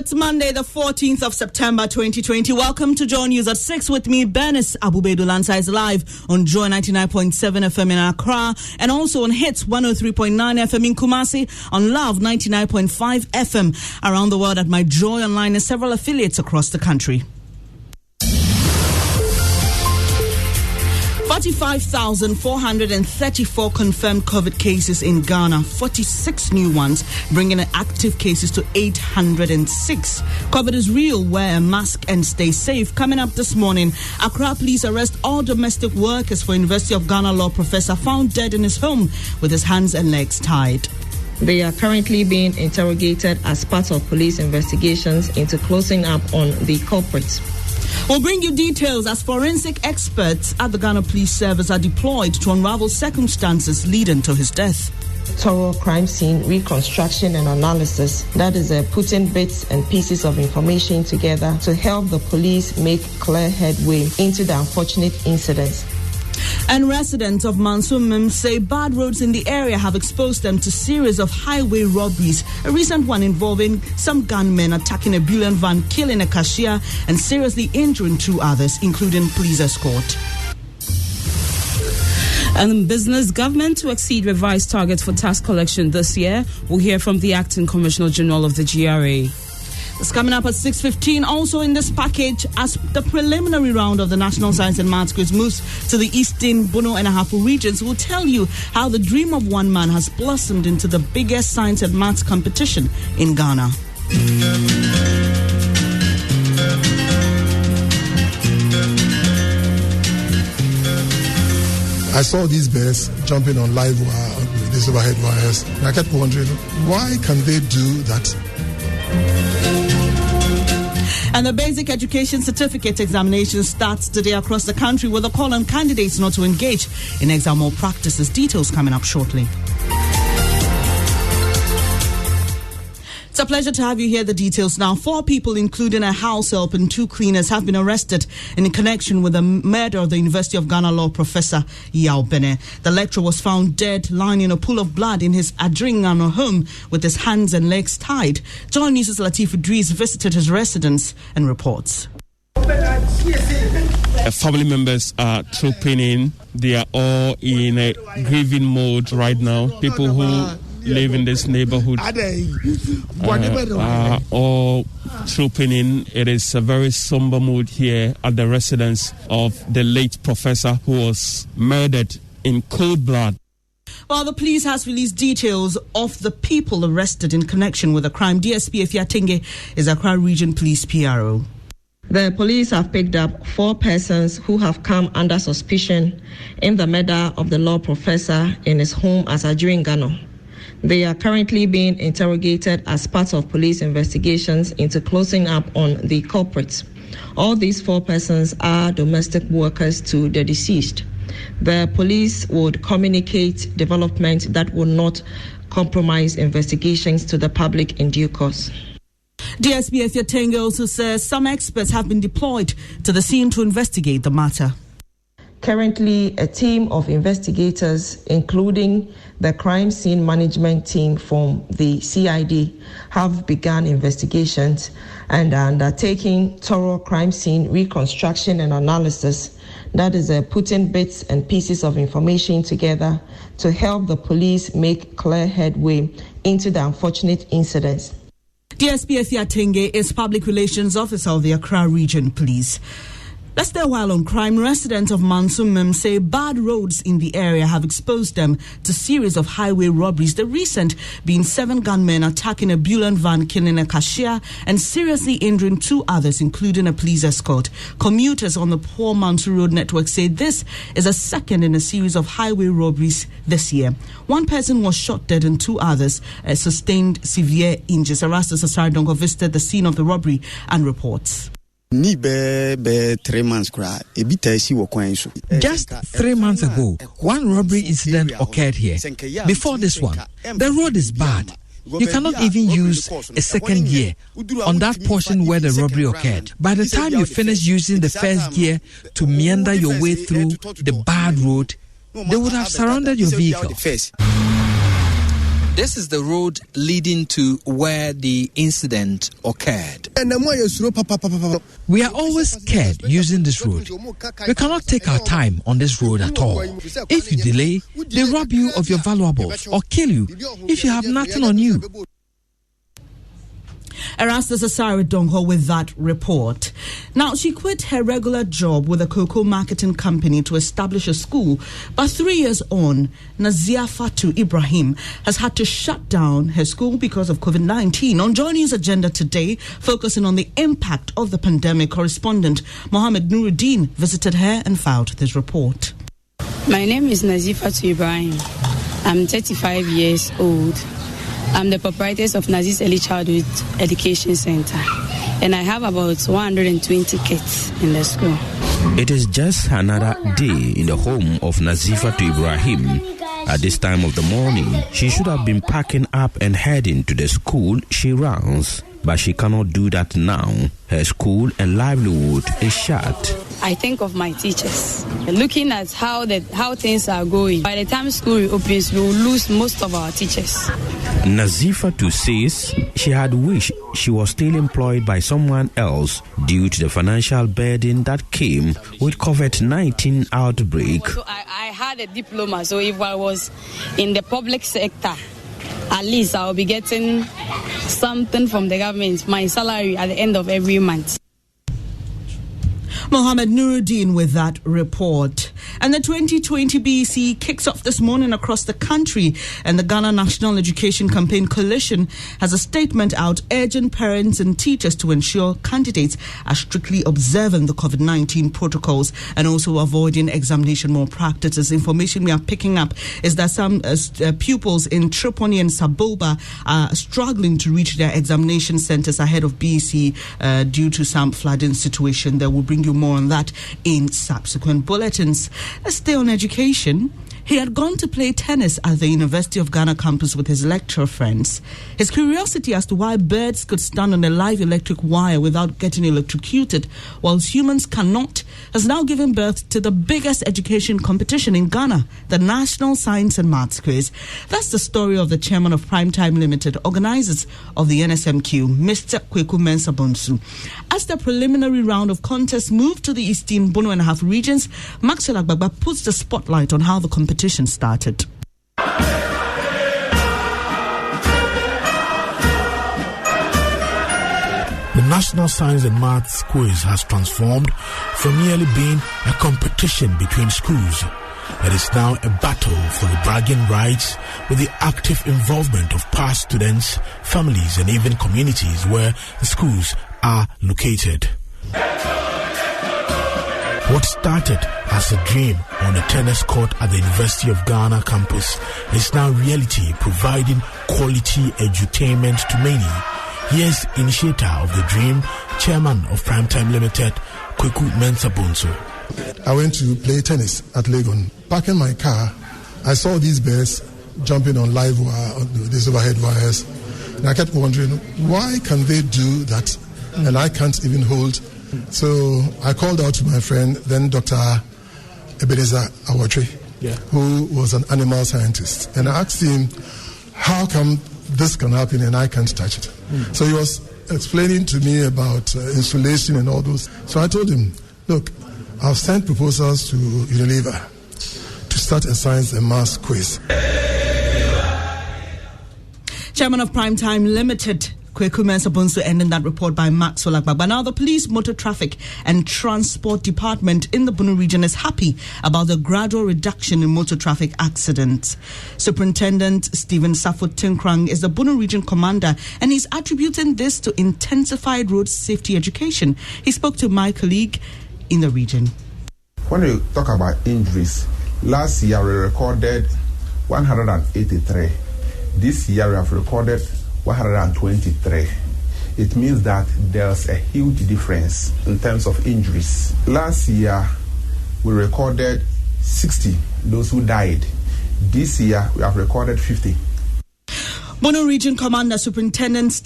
It's Monday, the 14th of September, 2020. Welcome to Joy News at 6 with me, Bernice Abubedu-Lansa is live on Joy 99.7 FM in Accra and also on Hits 103.9 FM in Kumasi, on Love 99.5 FM around the world at My Joy Online and several affiliates across the country. 45,434 confirmed COVID cases in Ghana, 46 new ones, bringing the active cases to 806. COVID is real, wear a mask and stay safe. Coming up this morning, Accra police arrest all domestic workers for University of Ghana law professor found dead in his home with his hands and legs tied. They are currently being interrogated as part of police investigations into closing up on the culprits. We'll bring you details as forensic experts at the Ghana Police Service are deployed to unravel circumstances leading to his death. Thorough crime scene reconstruction and analysis, that is putting bits and pieces of information together to help the police make clear headway into the unfortunate incidents. And residents of Mansumim say bad roads in the area have exposed them to series of highway robberies. A recent one involving some gunmen attacking a bullion van, killing a cashier and seriously injuring two others, including police escort. And business government to exceed revised targets for tax collection this year. We'll hear from the Acting Commissioner General of the GRA. It's coming up at 6:15. Also in this package, as the preliminary round of the National Science and Maths Quiz moves to the Eastern, Bono and Ahafo regions, we'll tell you how the dream of one man has blossomed into the biggest science and maths competition in Ghana. I saw these birds jumping on live wire, these overhead wires, and I kept wondering, why can they do that? And the basic education certificate examination starts today across the country with a call on candidates not to engage in exam malpractices. Details coming up shortly. It's a pleasure to have you here. The details now. 4 people, including a house help and 2 cleaners, have been arrested in connection with the murder of the University of Ghana law professor Yao Bene. The lecturer was found dead, lying in a pool of blood in his Adringano home with his hands and legs tied. Joy News' Latif Idris visited his residence and reports. Family members are trooping in. They are all in a grieving mode right now. People who live in this neighborhood are all trooping in. It is a very somber mood here at the residence of the late professor who was murdered in cold blood. Well, the police has released details of the people arrested in connection with the crime. DSP Efiatenge is Accra Region Police PRO. The police have picked up 4 persons who have come under suspicion in the murder of the law professor in his home as Adringano. They are currently being interrogated as part of police investigations into closing up on the culprits. All these 4 persons are domestic workers to the deceased. The police would communicate development that will not compromise investigations to the public in due course. DSP Efiatenge also says some experts have been deployed to the scene to investigate the matter. Currently, a team of investigators, including the crime scene management team from the CID, have begun investigations and are undertaking thorough crime scene reconstruction and analysis. That is putting bits and pieces of information together to help the police make clear headway into the unfortunate incidents. DSP Efiatenge is Public Relations Officer of the Accra Region Police. Let's stay a while on crime. Residents of Mansumim say bad roads in the area have exposed them to series of highway robberies. The recent being 7 gunmen attacking a bullion van, killing a cashier and seriously injuring 2 others, including a police escort. Commuters on the poor Mansour Road network say this is a second in a series of highway robberies this year. 1 person was shot dead and 2 others sustained severe injuries. Erastus Asaridongo visited the scene of the robbery and reports. Just 3 months ago, 1 robbery incident occurred here. Before this one, the road is bad. You cannot even use a second gear on that portion where the robbery occurred. By the time you finish using the first gear to meander your way through the bad road, they would have surrounded your vehicle. This is the road leading to where the incident occurred. We are always scared using this road. We cannot take our time on this road at all. If you delay, they rob you of your valuables or kill you if you have nothing on you. Erastus Asari Dongho with that report. Now, she quit her regular job with a cocoa marketing company to establish a school, but 3 years on, Nazia Fatu Ibrahim has had to shut down her school because of COVID-19. On Joy News Agenda today, focusing on the impact of the pandemic, correspondent Mohammed Nuruddin visited her and filed this report. My name is Nazia Fatu Ibrahim. I'm 35 years old. I'm the proprietor of Nazis Early Childhood Education Center, and I have about 120 kids in the school. It is just another day in the home of Nazifa to Ibrahim. At this time of the morning, she should have been packing up and heading to the school she runs, but she cannot do that now. Her school and livelihood is shut. I think of my teachers, looking at how things are going. By the time school reopens, we will lose most of our teachers. Nazifa too says she had wished she was still employed by someone else due to the financial burden that came with COVID-19 outbreak. So I had a diploma, so if I was in the public sector, at least I'll be getting something from the government, my salary at the end of every month. Mohammed Nuruddin with that report. And the 2020 BEC kicks off this morning across the country, and the Ghana National Education Campaign Coalition has a statement out urging parents and teachers to ensure candidates are strictly observing the COVID-19 protocols and also avoiding examination malpractices. Information we are picking up is that some pupils in Tripoli and Saboba are struggling to reach their examination centers ahead of BEC due to some flooding situation. That will bring you more on that in subsequent bulletins. Let's stay on education. He had gone to play tennis at the University of Ghana campus with his lecturer friends. His curiosity as to why birds could stand on a live electric wire without getting electrocuted, whilst humans cannot, has now given birth to the biggest education competition in Ghana, the National Science and Maths Quiz. That's the story of the chairman of Primetime Limited, organizers of the NSMQ, Mr. Kweku Mensah Bonsu. As the preliminary round of contests moved to the Eastern Bono and a half regions, Maxwell Agbagba puts the spotlight on how the competition started. The National Science and Maths Quiz has transformed from merely being a competition between schools. It is now a battle for the bragging rights with the active involvement of past students, families, and even communities where the schools are located. What started as a dream on a tennis court at the University of Ghana campus is now reality, providing quality edutainment to many. Here's initiator of the dream, chairman of Primetime Limited, Kweku Mensah Bonsu. I went to play tennis at Legon. Parking my car, I saw these birds jumping on live wire, on these overhead wires. And I kept wondering, why can they do that? And I can't even hold. So I called out to my friend, then Dr. Ebenezer Awatri, who was an animal scientist. And I asked him, how come this can happen and I can't touch it? So he was explaining to me about insulation and all those. So I told him, look, I've sent proposals to Unilever to start a science and maths quiz. Chairman of Primetime Limited, Kweku Mensah Bonsu, ending that report by Maxwell Agbagba. Now, the Police Motor Traffic and Transport Department in the Bono region is happy about the gradual reduction in motor traffic accidents. Superintendent Stephen Safo Tinkrang is the Bono region commander, and he's attributing this to intensified road safety education. He spoke to my colleague in the region. When you talk about injuries, last year we recorded 183. This year we have recorded 123. It means that there's a huge difference in terms of injuries. Last year, we recorded 60, those who died. This year, we have recorded 50. Bono Region Commander Superintendent